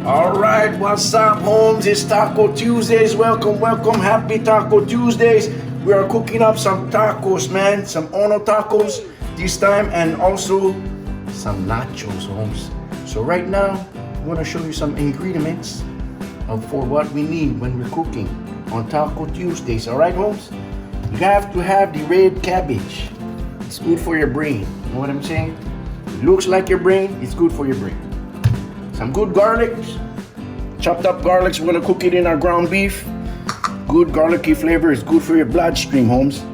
All right, what's up, homes? It's Taco Tuesdays. Welcome, welcome. Happy Taco Tuesdays. We are cooking up some tacos, man. Some Ono tacos this time, and also some nachos, homes. So right now, I want to show you some ingredients for what we need when we're cooking on Taco Tuesdays. All right, homes? You have to have the red cabbage. It's good for your brain. You know what I'm saying? It looks like your brain. It's good for your brain. Some good garlic, chopped up garlics. We're gonna cook it in our ground beef. Good garlicky flavor is good for your bloodstream, homes.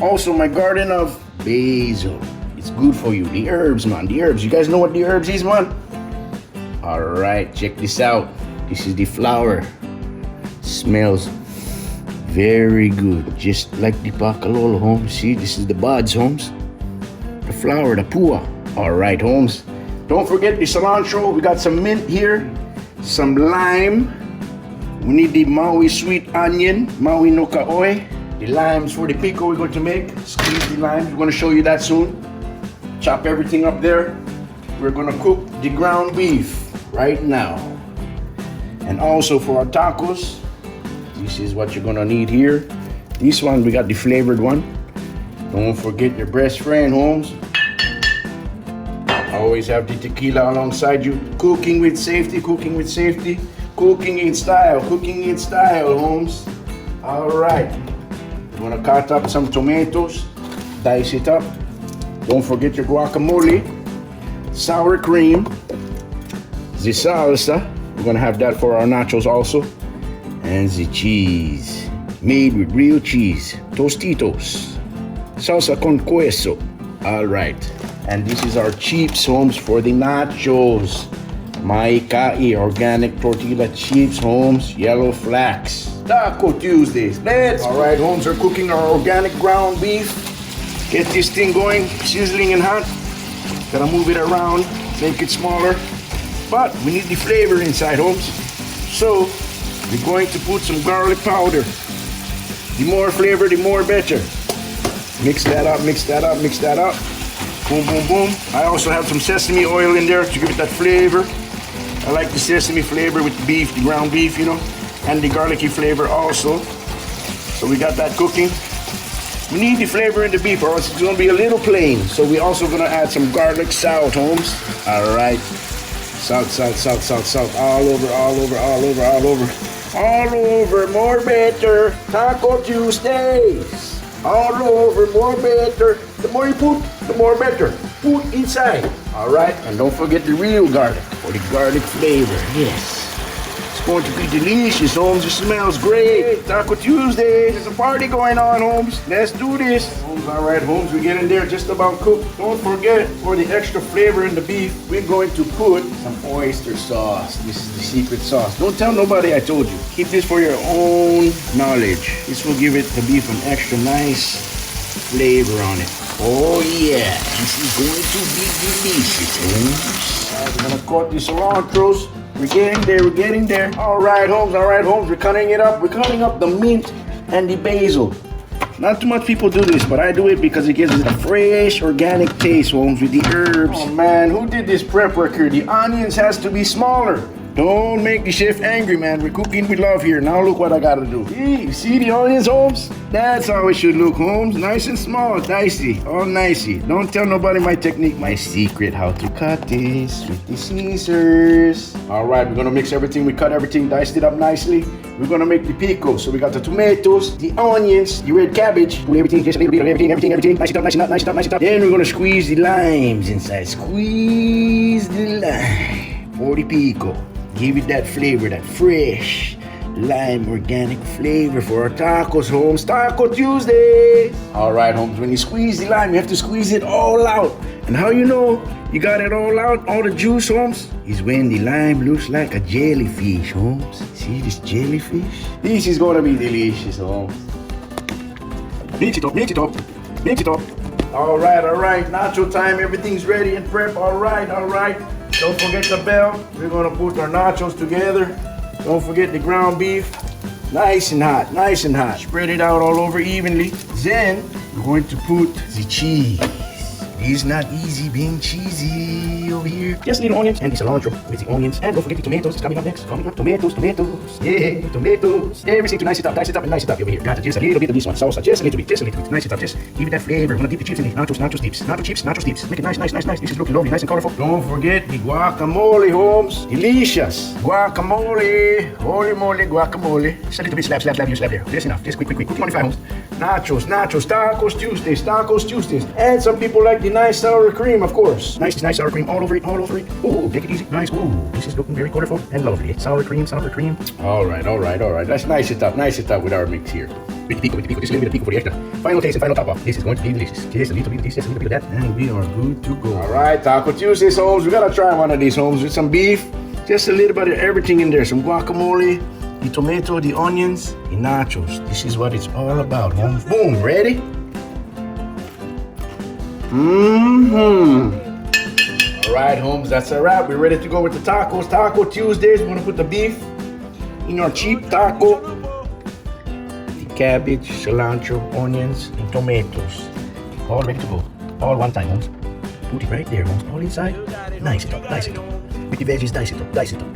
Also, my garden of basil. It's good for you. The herbs, man. The herbs. You guys know what the herbs is, man? All right, check this out. This is the flour. Smells very good, just like the pakalolo, homes. See, this is the buds, homes. The flour, the pua. All right, homes. Don't forget the cilantro. We got some mint here, some lime. We need the Maui sweet onion, Maui no kaoi. The limes for the pico we're going to make. Squeeze the limes. We're going to show you that soon. Chop everything up there. We're going to cook the ground beef right now. And also for our tacos, this is what you're going to need here. This one, we got the flavored one. Don't forget your best friend, homes. Always have the tequila alongside you. Cooking with safety, cooking with safety. Cooking in style, homes. All right. We're gonna cut up some tomatoes, dice it up. Don't forget your guacamole, sour cream, the salsa. We're gonna have that for our nachos also. And the cheese, made with real cheese. Tostitos, salsa con queso. All right. And this is our chips, homes, for the nachos. Maikai organic tortilla chips, homes, yellow flax. Taco Tuesdays, let's. All right, homes, are cooking our organic ground beef. Get this thing going, sizzling and hot. Gotta move it around, make it smaller. But we need the flavor inside, homes. So we're going to put some garlic powder. The more flavor, the more better. Mix that up, mix that up, mix that up. Boom, boom, boom. I also have some sesame oil in there to give it that flavor. I like the sesame flavor with the beef, the ground beef, you know, and the garlicky flavor also. So we got that cooking. We need the flavor in the beef or else it's gonna be a little plain. So we also gonna add some garlic salt, homes. All right. Salt, salt, salt, salt, salt. All over, all over, all over, all over. All over, more better. Taco Tuesdays. All over, more better. The more you put, the more better. Put inside. All right, and don't forget the real garlic for the garlic flavor. Yes, it's going to be delicious, homes. It smells great. Taco Tuesday. There's a party going on, homes. Let's do this. Homes, all right, homes. We get in there just about cooked. Don't forget, for the extra flavor in the beef, we're going to put some oyster sauce. This is the secret sauce. Don't tell nobody I told you. Keep this for your own knowledge. This will give it the beef an extra nice flavor on it. Oh yeah, this is going to be delicious, homes. Alright, we're gonna cut the cilantros. We're getting there, we're getting there. Alright, homes, we're cutting it up. We're cutting up the mint and the basil. Not too much people do this, but I do it because it gives it a fresh, organic taste, homes, with the herbs. Oh man, who did this prep work here? The onions has to be smaller. Don't make the chef angry, man. We're cooking with love here. Now look what I gotta do. See the onions, homes? That's how it should look, homes. Nice and small, dicey, all nicey. Don't tell nobody my technique, my secret how to cut this with the scissors. All right, we're gonna mix everything. We cut everything, diced it up nicely. We're gonna make the pico. So we got the tomatoes, the onions, the red cabbage. Put everything, just a little bit of everything. Nice it up, nice it up, nice it up, nice it up. Then we're gonna squeeze the limes inside. Squeeze the lime for the pico. Give it that flavor, that fresh lime organic flavor for our tacos, homes. Taco Tuesday. All right, homes, when you squeeze the lime, you have to squeeze it all out. And how you know you got it all out, all the juice, homes, is when the lime looks like a jellyfish, homes. See this jellyfish? This is gonna be delicious, homes. Mix it up, mix it up, mix it up. All right, nacho time. Everything's ready and prep. All right. Don't forget the bell. We're gonna put our nachos together. Don't forget the ground beef. Nice and hot, nice and hot. Spread it out all over evenly. Then we're going to put the cheese. It is not easy being cheesy over here. here. Just little onions and the cilantro with the onions. And don't forget the tomatoes. It's coming up next. Coming up, tomatoes. Yeah, tomatoes. Everything to nice it up and nice it up over here. Got just a little bit of this one. Salsa, just a little bit. Nice it up. Just give it that flavor. We're gonna dip the chips in the nacho dips. Nacho dips. Make it nice. This is looking lovely, nice and colorful. Don't forget the guacamole, Holmes. Delicious. Guacamole. Holy moly, guacamole. Just a little bit slap there. Just enough. Just quick. Cooking on the fire, Holmes. Nachos, Tacos Tuesdays. And some people like the nice sour cream, of course. Nice sour cream all over it. Ooh, take it easy. Nice. Ooh, this is looking very colorful and lovely. Sour cream. All right. Let's nice it up with our mix here. With the pico. Just a little bit of pico for the extra. Final taste and final top off. This is going to be delicious. Just a little bit of this, just a little bit of that. And we are good to go. All right, Taco Tuesdays, Holmes. We gotta try one of these, Holmes, with some beef. Just a little bit of everything in there. Some guacamole, the tomato, the onions, the nachos. This is what it's all about, Holmes. Boom, ready? All right, Holmes, that's a wrap. We're ready to go with the tacos. Taco Tuesdays. We're gonna put the beef in our cheap taco. The cabbage, cilantro, onions, and tomatoes. All ready to go. All one time, Holmes. Put it right there, Holmes. All inside. Nice it up. With the veggies, dice it up.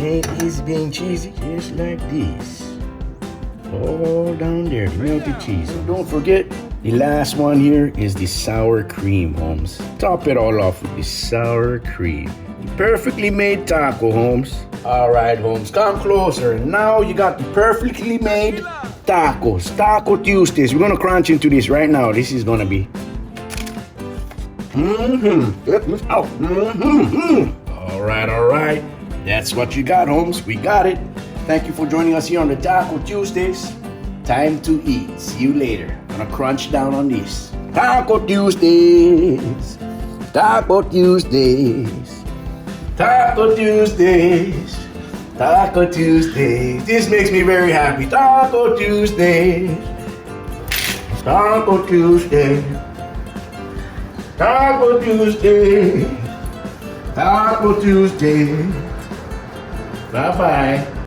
It is being cheesy, just like this. All down there, the melted cheese. And don't forget, the last one here is the sour cream, Holmes. Top it all off with the sour cream. Perfectly made taco, Holmes. All right, Holmes, come closer. Now you got the perfectly made tacos. Taco Tuesdays. We're gonna crunch into this right now. This is gonna be. All right. That's what you got, Holmes. We got it. Thank you for joining us here on the Taco Tuesdays. Time to eat. See you later. Gonna crunch down on this. Taco Tuesdays. Taco Tuesdays. Taco Tuesdays. Taco Tuesdays. This makes me very happy. Taco Tuesdays. Taco Tuesdays. Taco Tuesday. Taco Tuesday. Bye-bye.